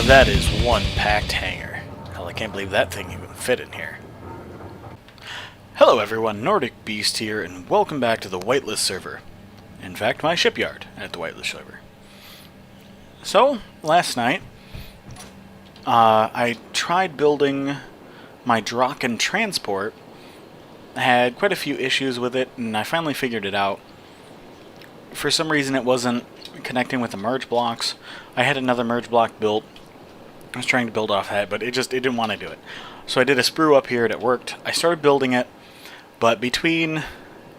That is one packed hangar. Hell, I can't believe that thing even fit in here. Hello everyone, Nordic Beast here, and welcome back to the Whitelist server. In fact, my shipyard at the Whitelist server. So, last night, I tried building my Draken transport. I had quite a few issues with it, and I finally figured it out. For some reason it wasn't connecting with the merge blocks. I had another merge block built. I was trying to build off that, but it didn't want to do it. So I did a sprue up here and it worked. I started building it, but between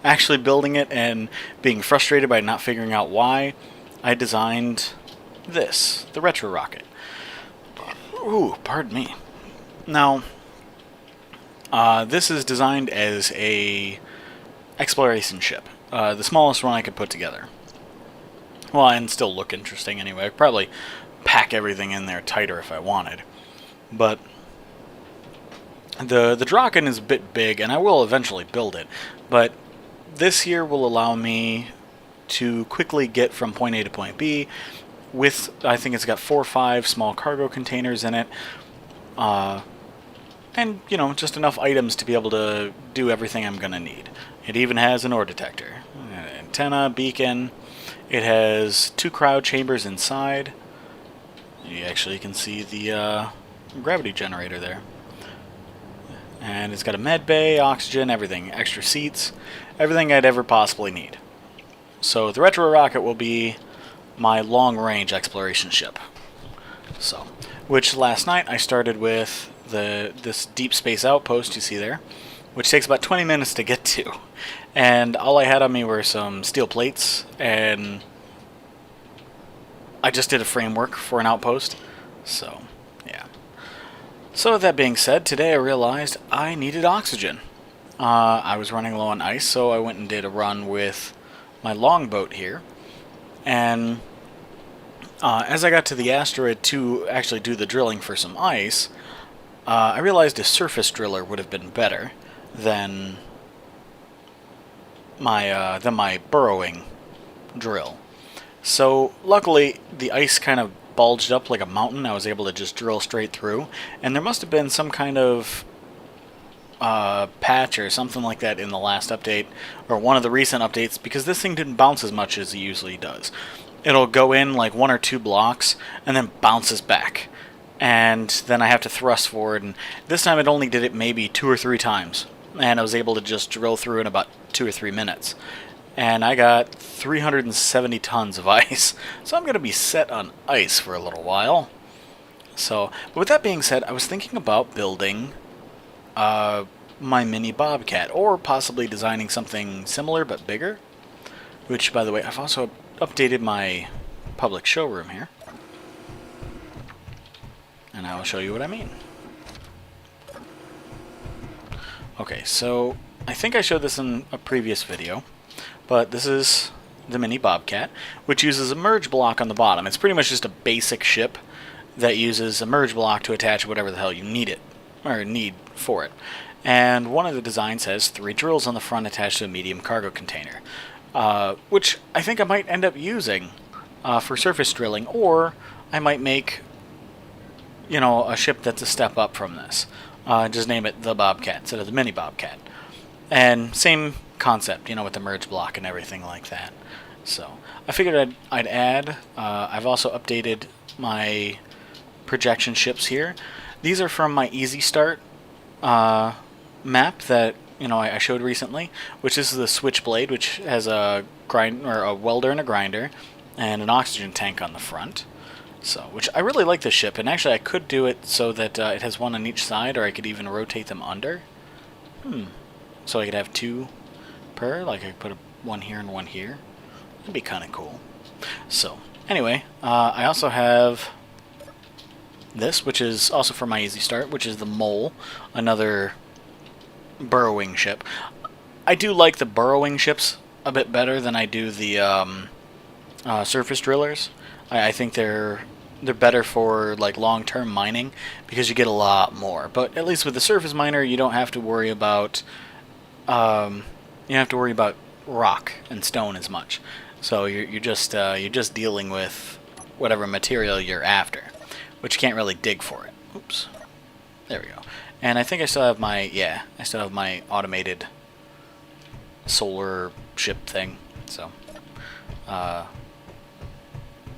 actually building it and being frustrated by not figuring out why, I designed this, the retro rocket. Ooh, pardon me. Now, this is designed as a exploration ship. The smallest one I could put together. Well, and still look interesting anyway. I could probably pack everything in there tighter if I wanted. But the Draken is a bit big, and I will eventually build it. But this here will allow me to quickly get from point A to point B with, I think it's got 4 or 5 small cargo containers in it. And, you know, just enough items to be able to do everything I'm going to need. It even has an ore detector, an antenna, beacon. It has 2 cryo chambers inside. You actually can see the gravity generator there. And it's got a med bay, oxygen, everything. Extra seats, everything I'd ever possibly need. So the retro rocket will be my long-range exploration ship. So, which last night I started with this deep space outpost you see there, which takes about 20 minutes to get to. And all I had on me were some steel plates, and I just did a framework for an outpost. So, yeah. So with that being said, today I realized I needed oxygen. I was running low on ice, so I went and did a run with my longboat here. And as I got to the asteroid to actually do the drilling for some ice, I realized a surface driller would have been better than my burrowing drill. So luckily the ice kind of bulged up like a mountain. I was able to just drill straight through, and there must have been some kind of patch or something like that in the last update, or one of the recent updates, because this thing didn't bounce as much as it usually does. It'll go in like 1 or 2 blocks and then bounces back, and then I have to thrust forward, and this time it only did it maybe 2 or 3 times, and I was able to just drill through in about 2 or 3 minutes. And I got 370 tons of ice, so I'm going to be set on ice for a little while. So, but with that being said, I was thinking about building my mini Bobcat, or possibly designing something similar but bigger. Which, by the way, I've also updated my public showroom here. And I will show you what I mean. Okay, so I think I showed this in a previous video, but this is the mini Bobcat, which uses a merge block on the bottom. It's pretty much just a basic ship that uses a merge block to attach whatever the hell you need it, or need for it. And one of the designs has 3 drills on the front attached to a medium cargo container, which I think I might end up using for surface drilling, or I might make, you know, a ship that's a step up from this. Just name it the Bobcat instead of the mini Bobcat. And same concept, you know, with the merge block and everything like that. So I figured I'd add. I've also updated my projection ships here. These are from my Easy Start map that, you know, I showed recently, which is the Switchblade, which has a a welder and a grinder, and an oxygen tank on the front. So, which I really like this ship, and actually I could do it so that it has 1 on each side, or I could even rotate them under. So I could have 2 per, like I could put 1 here and 1 here. That'd be kind of cool. So, anyway, I also have this, which is also for my Easy Start, which is the Mole, another burrowing ship. I do like the burrowing ships a bit better than I do the surface drillers. I think they're better for like long-term mining because you get a lot more. But at least with the surface miner, you don't have to worry about rock and stone as much. So you're just dealing with whatever material you're after. but you can't really dig for it. Oops. There we go. And I think I still have my, yeah, I still have my automated solar ship thing. So,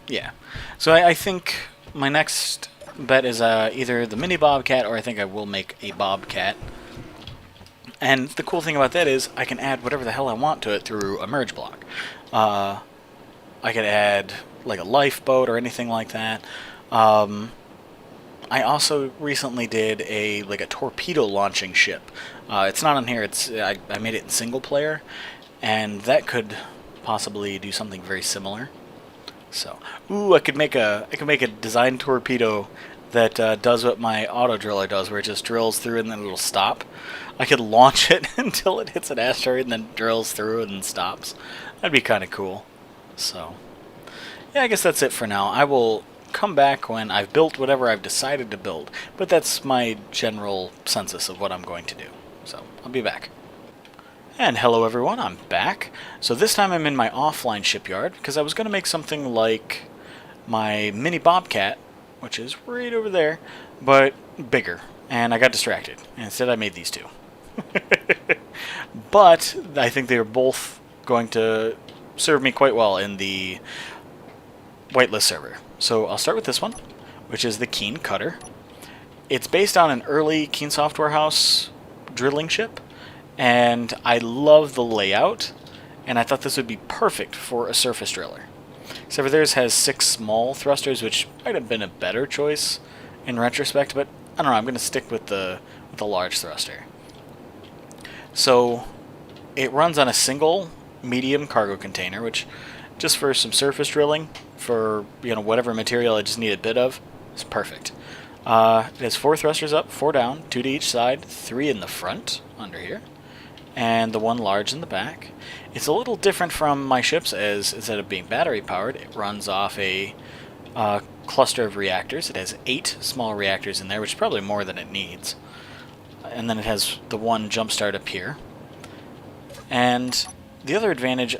yeah. So I think my next bet is either the mini Bobcat, or I think I will make a Bobcat. And the cool thing about that is I can add whatever the hell I want to it through a merge block. I could add like a lifeboat or anything like that. I also recently did a torpedo launching ship. It's not on here. I made it in single player, and that could possibly do something very similar. So, ooh, I could make a design torpedo that does what my auto driller does, where it just drills through and then it'll stop. I could launch it until it hits an asteroid and then drills through and then stops. That'd be kind of cool. So, yeah, I guess that's it for now. I will come back when I've built whatever I've decided to build, but that's my general census of what I'm going to do. So, I'll be back. And hello everyone, I'm back. So this time I'm in my offline shipyard, because I was going to make something like my mini Bobcat, which is right over there, but bigger. And I got distracted, and instead I made these two. But I think they are both going to serve me quite well in the Whitelist server. So I'll start with this one, which is the Kutter. It's based on an early Keen Software House drilling ship, and I love the layout, and I thought this would be perfect for a surface driller. Except for theirs has 6 small thrusters, which might have been a better choice in retrospect, but I don't know, I'm going to stick with the large thruster. So it runs on a single medium cargo container, which just for some surface drilling, for whatever material I just need a bit of, is perfect. It has 4 thrusters up, 4 down, 2 to each side, 3 in the front, under here, and the 1 large in the back. It's a little different from my ships, as instead of being battery powered, it runs off a cluster of reactors. It has 8 small reactors in there, which is probably more than it needs. And then it has the 1 jump start up here. And the other advantage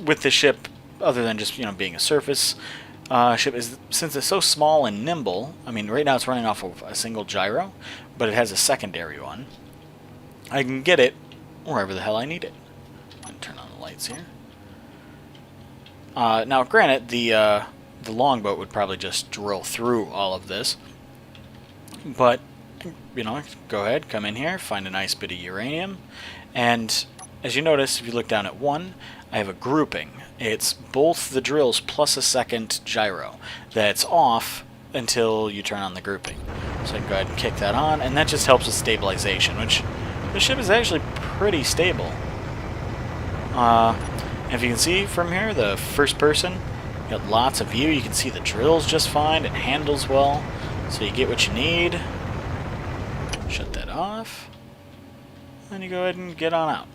with the ship, other than just being a surface ship, is since it's so small and nimble. I mean, right now it's running off of a single gyro, but it has a secondary one. I can get it wherever the hell I need it. Turn on the lights here. Now, granted, the longboat would probably just drill through all of this, but go ahead, come in here, find a nice bit of uranium, and as you notice, if you look down at 1, I have a grouping. It's both the drills plus a second gyro that's off until you turn on the grouping. So I can go ahead and kick that on, and that just helps with stabilization, which the ship is actually pretty stable. If you can see from here, the first person, you got lots of view. You can see the drills just fine. It handles well, so you get what you need. Shut that off. Then you go ahead and get on out.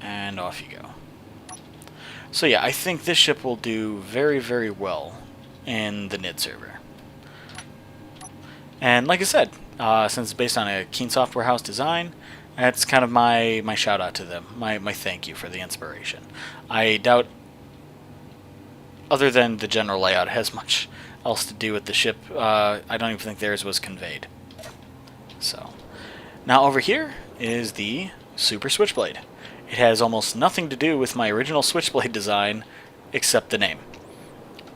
And off you go. So yeah, I think this ship will do very, very well in the Nidd server. And like I said, since it's based on a Keen Software House design, that's kind of my shout out to them, my thank you for the inspiration. I doubt, other than the general layout, it has much else to do with the ship. I don't even think theirs was conveyed. So, now over here is the Super Switchblade. It has almost nothing to do with my original Switchblade design, except the name.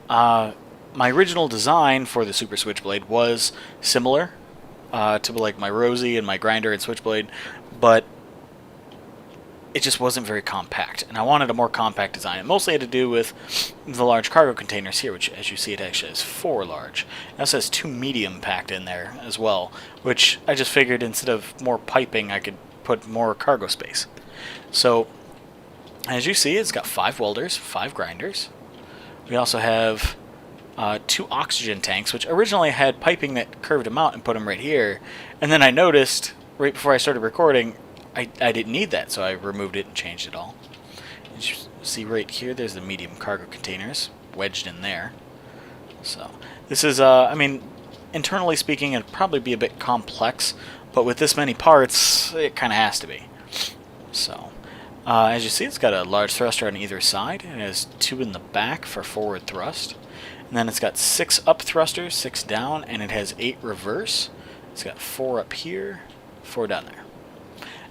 My original design for the Super Switchblade was similar to like my Rosie and my Grinder and Switchblade, but it just wasn't very compact, and I wanted a more compact design. It mostly had to do with the large cargo containers here, which, as you see, it actually has 4 large. It also has 2 medium packed in there as well, which I just figured instead of more piping, I could put more cargo space. So, as you see, it's got 5 welders, 5 grinders. We also have 2 oxygen tanks, which originally had piping that curved them out and put them right here. And then I noticed, right before I started recording, I didn't need that, so I removed it and changed it all. As you see right here, there's the medium cargo containers wedged in there. So, this is, I mean, internally speaking, it'd probably be a bit complex, but with this many parts, it kind of has to be. So, As you see, it's got a large thruster on either side. It has 2 in the back for forward thrust. And then it's got 6 up thrusters, 6 down, and it has 8 reverse. It's got 4 up here, 4 down there.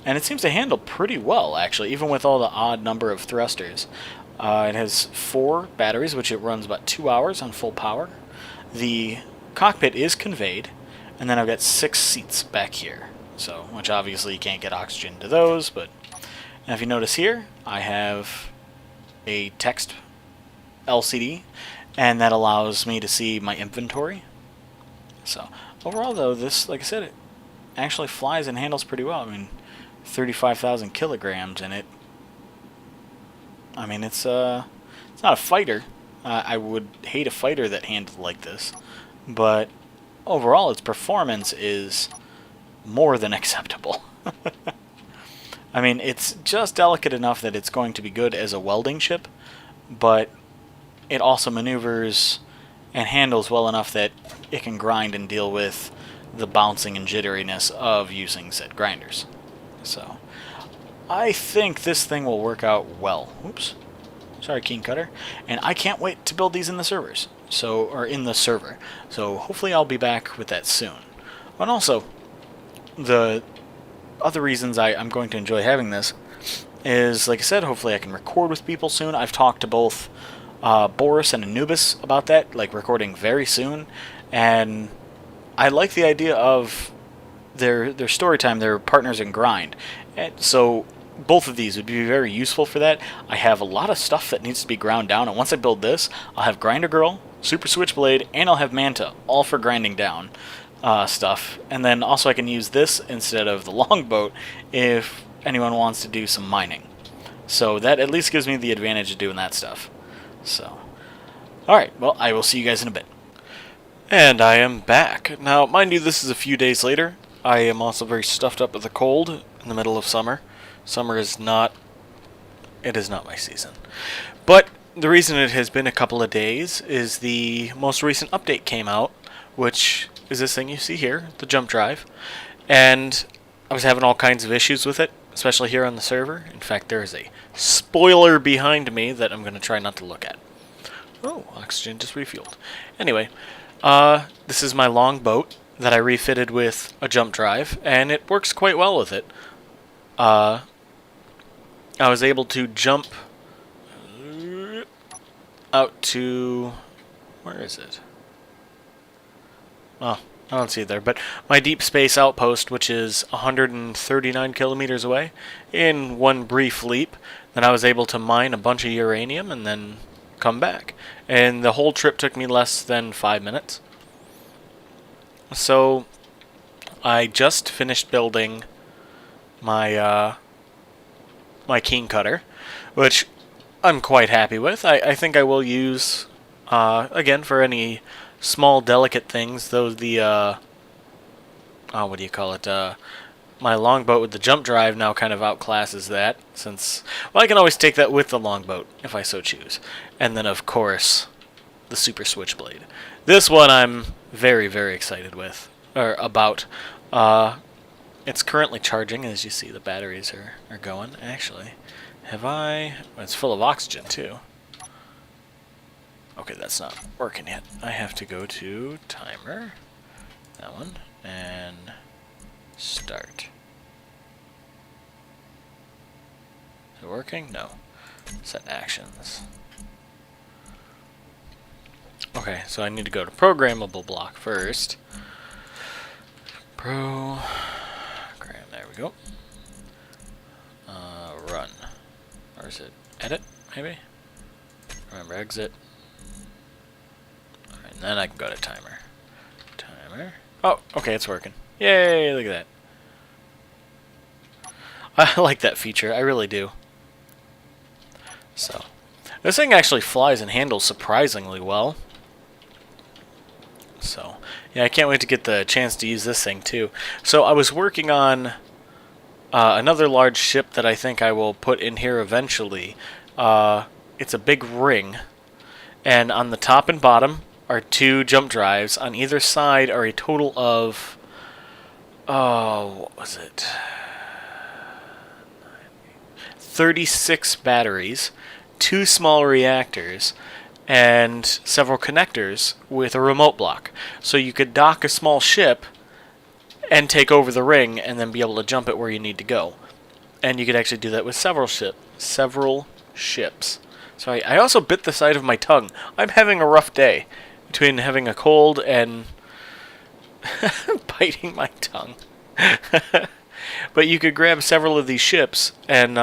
And it seems to handle pretty well, actually, even with all the odd number of thrusters. It has 4 batteries, which it runs about 2 hours on full power. The cockpit is conveyed, and then I've got 6 seats back here. So, which obviously you can't get oxygen to those, but and if you notice here, I have a text LCD, and that allows me to see my inventory. So, overall though, this, like I said, it actually flies and handles pretty well. I mean, 35,000 kilograms in it. I mean, it's not a fighter. I would hate a fighter that handled like this, but overall its performance is more than acceptable. I mean, it's just delicate enough that it's going to be good as a welding ship, but it also maneuvers and handles well enough that it can grind and deal with the bouncing and jitteriness of using said grinders. So, I think this thing will work out well. Oops. Sorry, King Kutter. And I can't wait to build these in the servers. Or in the server. So hopefully I'll be back with that soon. And also, the other reasons I'm going to enjoy having this is, like I said, hopefully I can record with people soon. I've talked to both Boris and Anubis about that, like recording very soon. And I like the idea of their story time, their partners in grind. And so both of these would be very useful for that. I have a lot of stuff that needs to be ground down, and once I build this, I'll have Grinder Girl, Super Switchblade, and I'll have Manta, all for grinding down stuff. And then also I can use this instead of the longboat if anyone wants to do some mining. So that at least gives me the advantage of doing that stuff. So, alright, well, I will see you guys in a bit. And I am back. Now, mind you, this is a few days later. I am also very stuffed up with a cold in the middle of summer. Summer is not, it is not my season. But the reason it has been a couple of days is the most recent update came out, which is this thing you see here, the jump drive. And I was having all kinds of issues with it, especially here on the server. In fact, there is a spoiler behind me that I'm going to try not to look at. Oh, oxygen just refueled. Anyway, this is my long boat that I refitted with a jump drive, and it works quite well with it. I was able to jump out to, where is it? Oh, I don't see it there, but my deep space outpost, which is 139 kilometers away, in one brief leap. Then I was able to mine a bunch of uranium and then come back. And the whole trip took me less than 5 minutes. So I just finished building my my King Kutter, which I'm quite happy with. I think I will use again for any small delicate things, though the what do you call it, my longboat with the jump drive now kind of outclasses that, since, well, I can always take that with the longboat if I so choose. And then of course the Super Switchblade. This one I'm very, very excited with, or about. It's currently charging, as you see the batteries are going. Actually, have I... well, it's full of oxygen too. Okay, that's not working yet. I have to go to timer, that one, and start. Is it working? No. Set actions. Okay, so I need to go to programmable block first. Program, there we go. Run. Or is it edit, maybe? Remember, exit. Alright, and then I can go to timer. Timer. Oh, okay, it's working. Yay, look at that. I like that feature, I really do. So, this thing actually flies and handles surprisingly well. So, yeah, I can't wait to get the chance to use this thing too. So I was working on another large ship that I think I will put in here eventually. It's a big ring, and on the top and bottom are 2 jump drives. On either side are a total of, what was it? 36 batteries, 2 small reactors, and several connectors with a remote block. So you could dock a small ship and take over the ring and then be able to jump it where you need to go. And you could actually do that with several ships. So I also bit the side of my tongue. I'm having a rough day between having a cold and biting my tongue. But you could grab several of these ships and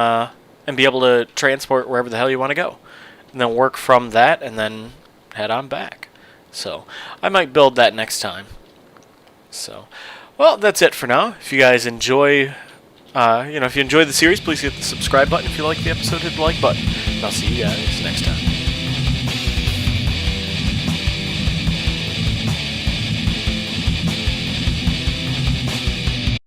be able to transport wherever the hell you want to go. And then work from that and then head on back. So I might build that next time. So, well, that's it for now. If you guys enjoy, if you enjoyed the series, please hit the subscribe button. If you like the episode, hit the like button. And I'll see you guys next time.